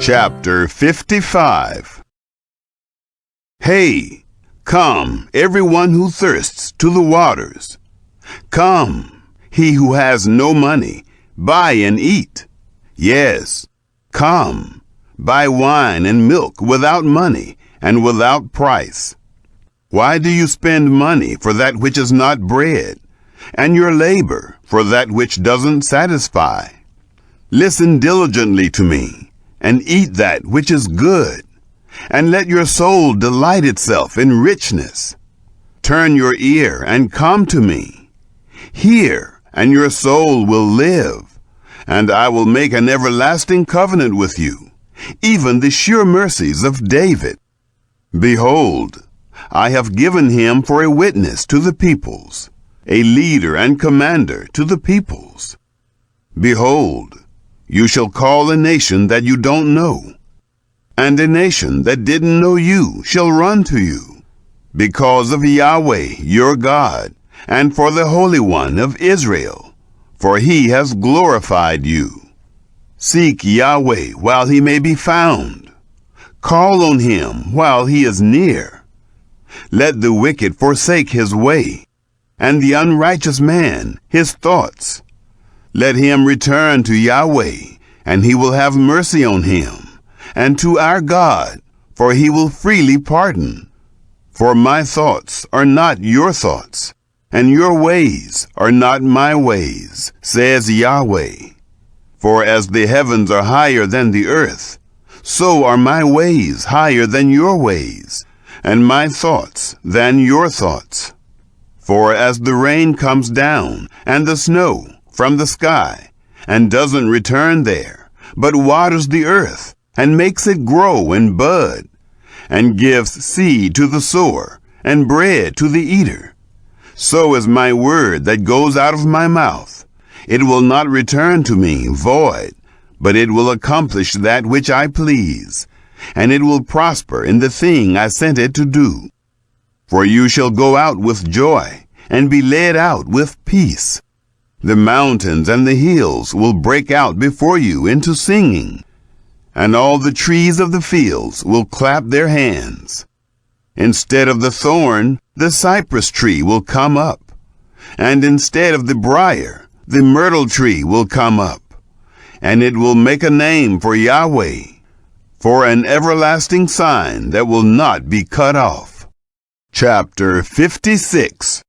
Chapter 55. Hey, come, everyone who thirsts, to the waters. Come, he who has no money, buy and eat. Yes, come, buy wine and milk without money and without price. Why do you spend money for that which is not bread, and your labor for that which doesn't satisfy? Listen diligently to me, and eat that which is good, and let your soul delight itself in richness. Turn your ear and come to me. Hear, and your soul will live, and I will make an everlasting covenant with you, even the sure mercies of David. Behold, I have given him for a witness to the peoples, a leader and commander to the peoples. Behold, you shall call a nation that you don't know, and a nation that didn't know you shall run to you, because of Yahweh your God, and for the Holy One of Israel, for he has glorified you. Seek Yahweh while he may be found. Call on him while he is near. Let the wicked forsake his way, and the unrighteous man his thoughts. Let him return to Yahweh, and he will have mercy on him, and to our God, for he will freely pardon. For my thoughts are not your thoughts, and your ways are not my ways, says Yahweh. For as the heavens are higher than the earth, so are my ways higher than your ways, and my thoughts than your thoughts. For as the rain comes down, and the snow from the sky, and doesn't return there, but waters the earth, and makes it grow and bud, and gives seed to the sower, and bread to the eater, so is my word that goes out of my mouth. It will not return to me void, but it will accomplish that which I please, and it will prosper in the thing I sent it to do. For you shall go out with joy, and be led out with peace. The mountains and the hills will break out before you into singing, and all the trees of the fields will clap their hands. Instead of the thorn, the cypress tree will come up, and instead of the briar, the myrtle tree will come up, and it will make a name for Yahweh, for an everlasting sign that will not be cut off. Chapter 56.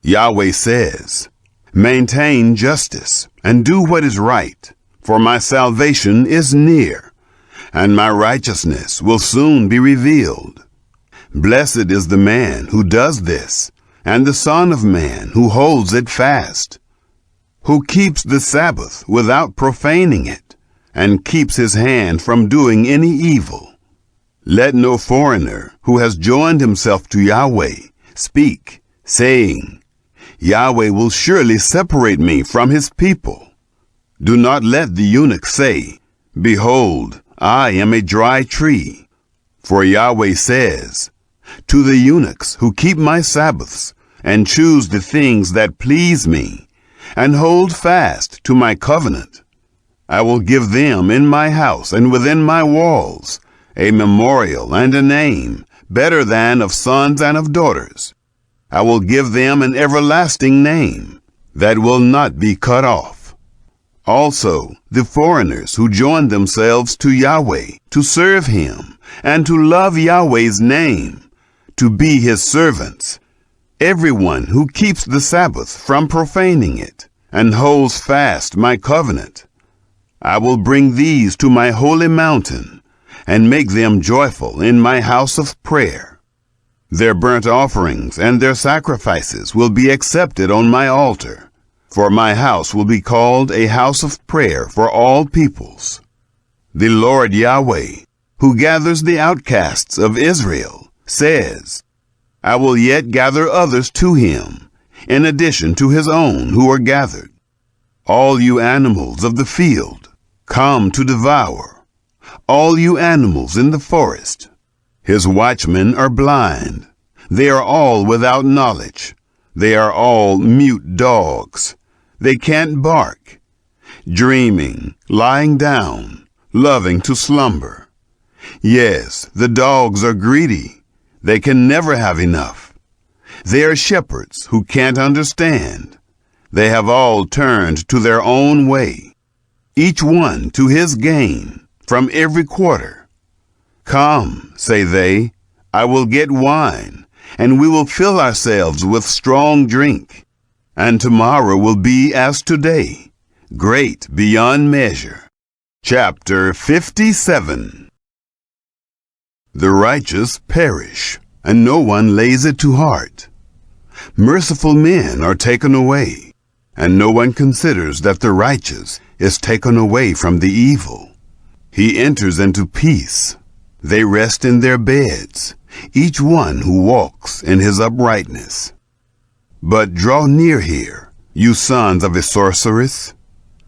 Yahweh says, maintain justice, and do what is right, for my salvation is near, and my righteousness will soon be revealed. Blessed is the man who does this, and the Son of Man who holds it fast, who keeps the Sabbath without profaning it, and keeps his hand from doing any evil. Let no foreigner who has joined himself to Yahweh speak, saying, Yahweh will surely separate me from his people. Do not let the eunuch say, behold, I am a dry tree. For Yahweh says, to the eunuchs who keep my Sabbaths, and choose the things that please me, and hold fast to my covenant, I will give them in my house and within my walls a memorial and a name better than of sons and of daughters. I will give them an everlasting name that will not be cut off. Also, the foreigners who join themselves to Yahweh to serve him and to love Yahweh's name, to be his servants, everyone who keeps the Sabbath from profaning it and holds fast my covenant, I will bring these to my holy mountain and make them joyful in my house of prayer. Their burnt offerings and their sacrifices will be accepted on my altar, for my house will be called a house of prayer for all peoples. The Lord Yahweh, who gathers the outcasts of Israel, says, I will yet gather others to him, in addition to his own who are gathered. All you animals of the field, come to devour. All you animals in the forest. His watchmen are blind. They are all without knowledge. They are all mute dogs. They can't bark. Dreaming, lying down, loving to slumber. Yes, the dogs are greedy. They can never have enough. They are shepherds who can't understand. They have all turned to their own way, each one to his gain from every quarter. Come, say they, I will get wine, and we will fill ourselves with strong drink, and tomorrow will be as today, great beyond measure. Chapter 57. The righteous perish, and no one lays it to heart. Merciful men are taken away, and no one considers that the righteous is taken away from the evil. He enters into peace. They rest in their beds, each one who walks in his uprightness. But draw near here, you sons of a sorceress,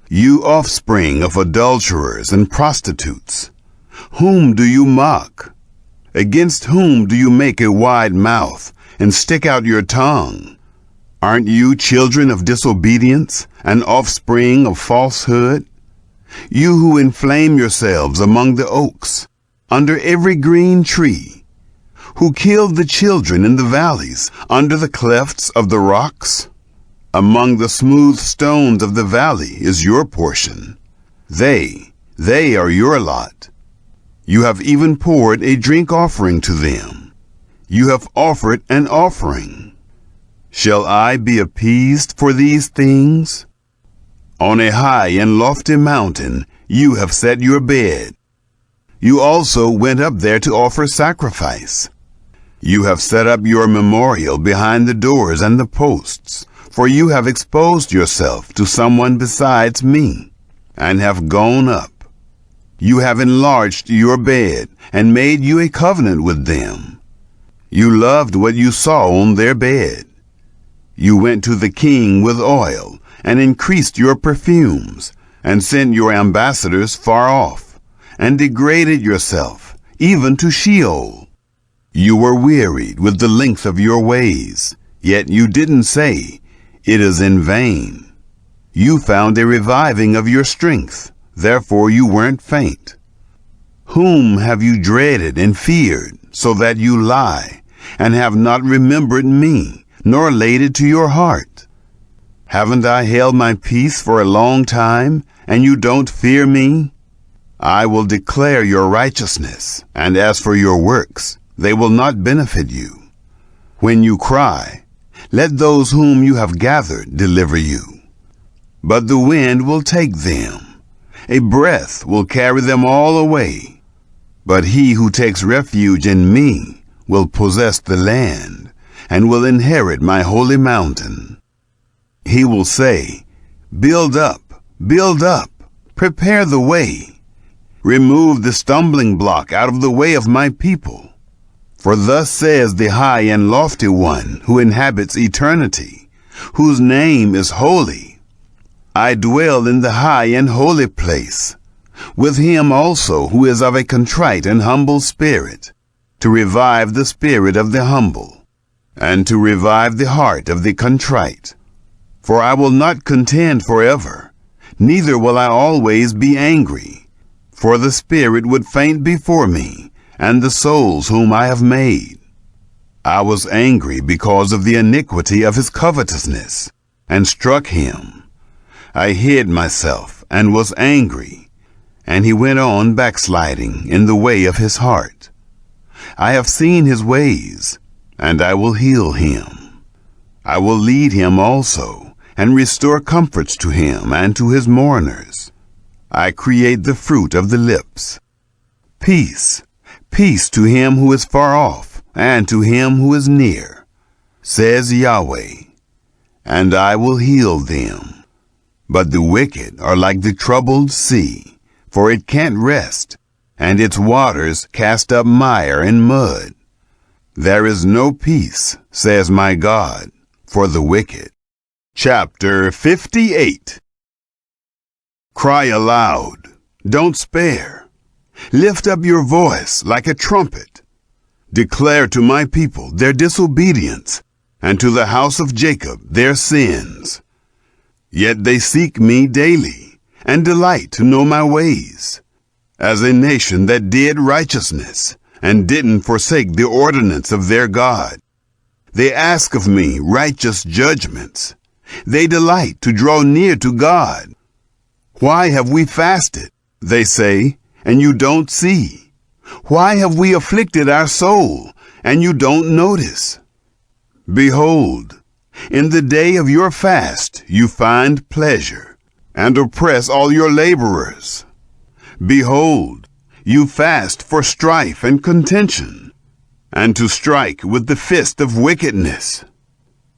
you offspring of adulterers and prostitutes. Whom do you mock? Against whom do you make a wide mouth and stick out your tongue? Aren't you children of disobedience and offspring of falsehood? You who inflame yourselves among the oaks, under every green tree, who killed the children in the valleys, under the clefts of the rocks? Among the smooth stones of the valley is your portion. They are your lot. You have even poured a drink offering to them. You have offered an offering. Shall I be appeased for these things? On a high and lofty mountain you have set your bed. You also went up there to offer sacrifice. You have set up your memorial behind the doors and the posts, for you have exposed yourself to someone besides me, and have gone up. You have enlarged your bed and made you a covenant with them. You loved what you saw on their bed. You went to the king with oil and increased your perfumes, and sent your ambassadors far off, and degraded yourself even to Sheol. You were wearied with the length of your ways, yet you didn't say, it is in vain. You found a reviving of your strength, therefore you weren't faint. Whom have you dreaded and feared, so that you lie, and have not remembered me, nor laid it to your heart? Haven't I held my peace for a long time, and you don't fear me? I will declare your righteousness, and as for your works, they will not benefit you. When you cry, let those whom you have gathered deliver you. But the wind will take them. A breath will carry them all away. But he who takes refuge in me will possess the land, and will inherit my holy mountain. He will say, build up, prepare the way. Remove the stumbling block out of the way of my people. For thus says the high and lofty one who inhabits eternity, whose name is holy. I dwell in the high and holy place, with him also who is of a contrite and humble spirit, to revive the spirit of the humble, and to revive the heart of the contrite. For I will not contend forever, neither will I always be angry. For the spirit would faint before me, and the souls whom I have made. I was angry because of the iniquity of his covetousness, and struck him. I hid myself, and was angry, and he went on backsliding in the way of his heart. I have seen his ways, and I will heal him. I will lead him also, and restore comforts to him and to his mourners. I create the fruit of the lips. Peace, peace to him who is far off, and to him who is near, says Yahweh, and I will heal them. But the wicked are like the troubled sea, for it can't rest, and its waters cast up mire and mud. There is no peace, says my God, for the wicked. Chapter 58. Cry aloud, don't spare. Lift up your voice like a trumpet. Declare to my people their disobedience, and to the house of Jacob their sins. Yet they seek me daily, and delight to know my ways. as a nation that did righteousness and didn't forsake the ordinance of their God. They ask of me righteous judgments. They delight to draw near to God. Why have we fasted, they say, and you don't see? Why have we afflicted our soul, and you don't notice? Behold, in the day of your fast you find pleasure, and oppress all your laborers. Behold, you fast for strife and contention, and to strike with the fist of wickedness.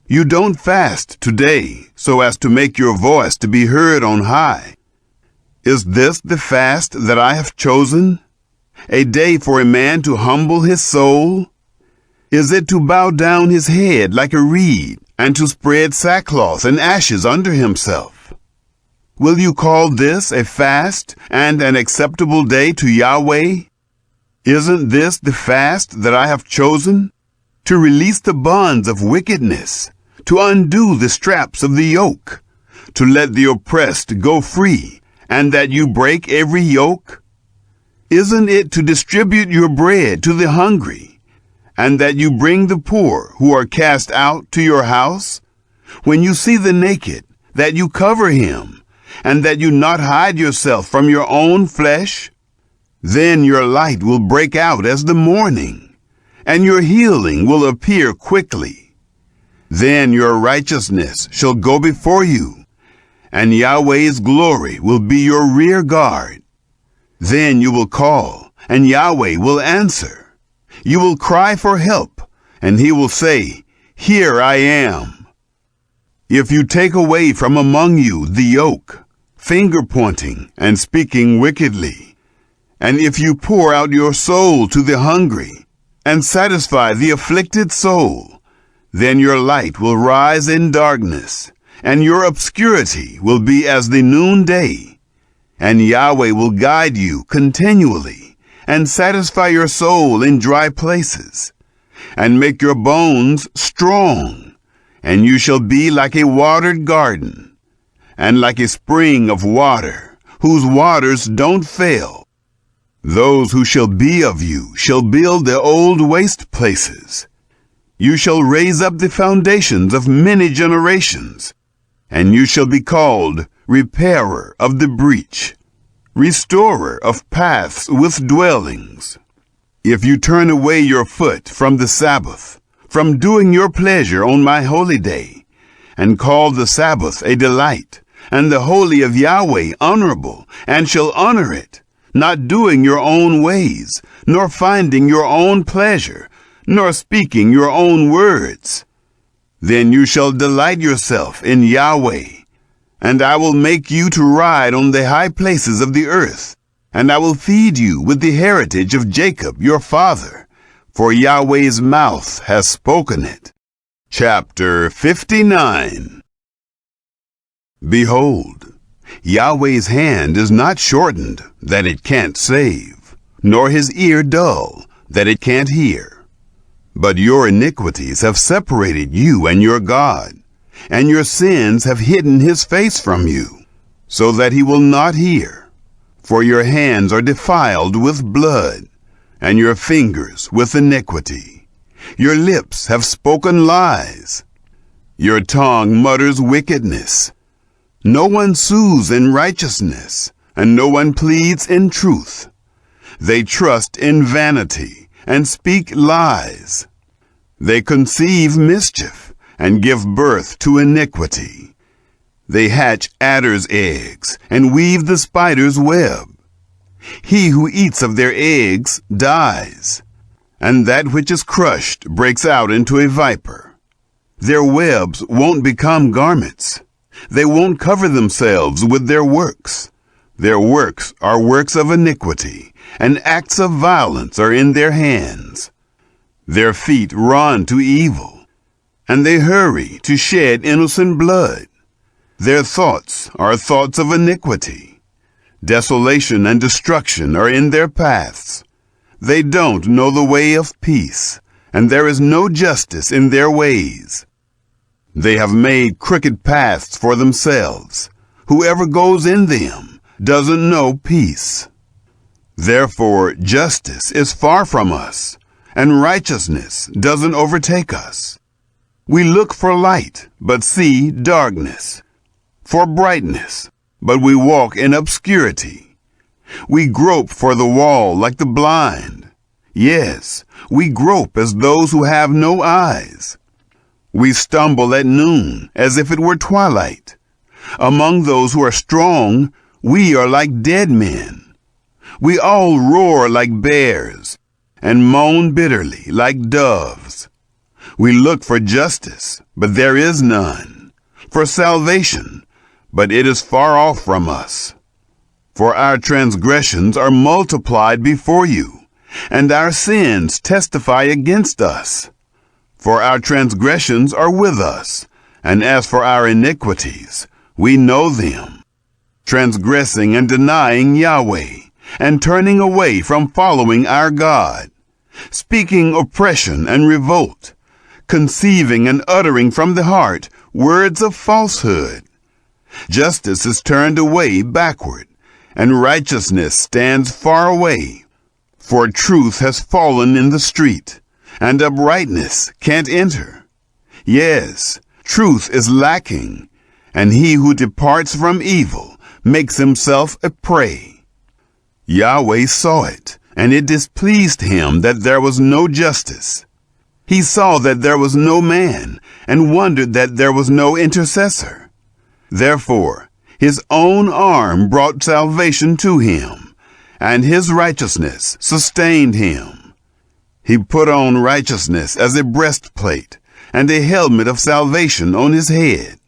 You don't fast today so as to make your voice to be heard on high. Is this the fast that I have chosen? A day for a man to humble his soul? Is it to bow down his head like a reed, and to spread sackcloth and ashes under himself? Will you call this a fast and an acceptable day to Yahweh? Isn't this the fast that I have chosen? To release the bonds of wickedness, to undo the straps of the yoke, to let the oppressed go free, and that you break every yoke? Isn't it to distribute your bread to the hungry, and that you bring the poor who are cast out to your house? When you see the naked, that you cover him, and that you not hide yourself from your own flesh? Then your light will break out as the morning, and your healing will appear quickly. Then your righteousness shall go before you, and Yahweh's glory will be your rear guard. Then you will call, and Yahweh will answer. You will cry for help, and he will say, Here I am. If you take away from among you the yoke, finger-pointing and speaking wickedly, and if you pour out your soul to the hungry, and satisfy the afflicted soul, then your light will rise in darkness, and your obscurity will be as the noonday. And Yahweh will guide you continually, and satisfy your soul in dry places, and make your bones strong, and you shall be like a watered garden, and like a spring of water, whose waters don't fail. Those who shall be of you shall build the old waste places. You shall raise up the foundations of many generations, and you shall be called repairer of the breach, restorer of paths with dwellings. If you turn away your foot from the Sabbath, from doing your pleasure on my holy day, and call the Sabbath a delight, and the holy of Yahweh honorable, and shall honor it, not doing your own ways, nor finding your own pleasure, nor speaking your own words, then you shall delight yourself in Yahweh, and I will make you to ride on the high places of the earth, and I will feed you with the heritage of Jacob your father, for Yahweh's mouth has spoken it. Chapter 59. Behold, Yahweh's hand is not shortened, that it can't save, nor his ear dull, that it can't hear. But your iniquities have separated you and your God, and your sins have hidden his face from you, so that he will not hear. For your hands are defiled with blood, and your fingers with iniquity. Your lips have spoken lies. Your tongue mutters wickedness. No one sues in righteousness, and no one pleads in truth. They trust in vanity, and speak lies. They conceive mischief, and give birth to iniquity. They hatch adder's eggs, and weave the spider's web. He who eats of their eggs dies, and that which is crushed breaks out into a viper. Their webs won't become garments. They won't cover themselves with their works. Their works are works of iniquity, and acts of violence are in their hands. Their feet run to evil, and they hurry to shed innocent blood. Their thoughts are thoughts of iniquity. Desolation and destruction are in their paths. They don't know the way of peace, and there is no justice in their ways. They have made crooked paths for themselves. Whoever goes in them doesn't know peace. Therefore, justice is far from us, and righteousness doesn't overtake us. We look for light, but see darkness, for brightness, but we walk in obscurity. We grope for the wall like the blind. Yes, we grope as those who have no eyes. We stumble at noon as if it were twilight. Among those who are strong, we are like dead men. We all roar like bears and moan bitterly like doves. We look for justice, but there is none, for salvation, but it is far off from us. For our transgressions are multiplied before you, and our sins testify against us. For our transgressions are with us, and as for our iniquities, we know them. Transgressing and denying Yahweh, and turning away from following our God, speaking oppression and revolt, conceiving and uttering from the heart words of falsehood. Justice is turned away backward, and righteousness stands far away. For truth has fallen in the street, and uprightness can't enter. Yes, truth is lacking, and he who departs from evil makes himself a prey. Yahweh saw it, and it displeased him that there was no justice. He saw that there was no man, and wondered that there was no intercessor. Therefore, his own arm brought salvation to him, and his righteousness sustained him. He put on righteousness as a breastplate, and a helmet of salvation on his head.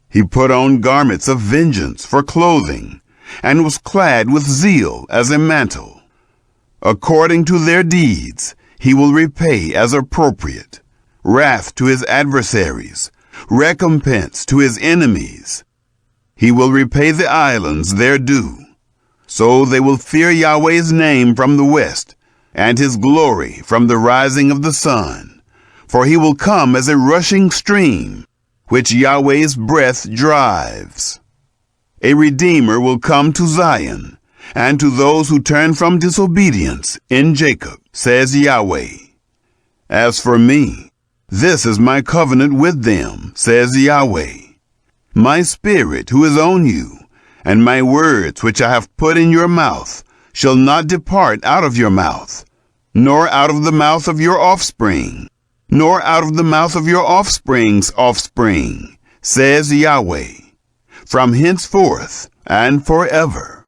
He put on garments of vengeance for clothing, and was clad with zeal as a mantle. According to their deeds, he will repay as appropriate, wrath to his adversaries, recompense to his enemies. He will repay the islands their due. So they will fear Yahweh's name from the west, and his glory from the rising of the sun. For he will come as a rushing stream, which Yahweh's breath drives. A Redeemer will come to Zion, and to those who turn from disobedience in Jacob, says Yahweh. As for me, this is my covenant with them, says Yahweh. My spirit who is on you, and my words which I have put in your mouth, shall not depart out of your mouth, nor out of the mouth of your offspring, nor out of the mouth of your offspring's offspring, says Yahweh, from henceforth and forever.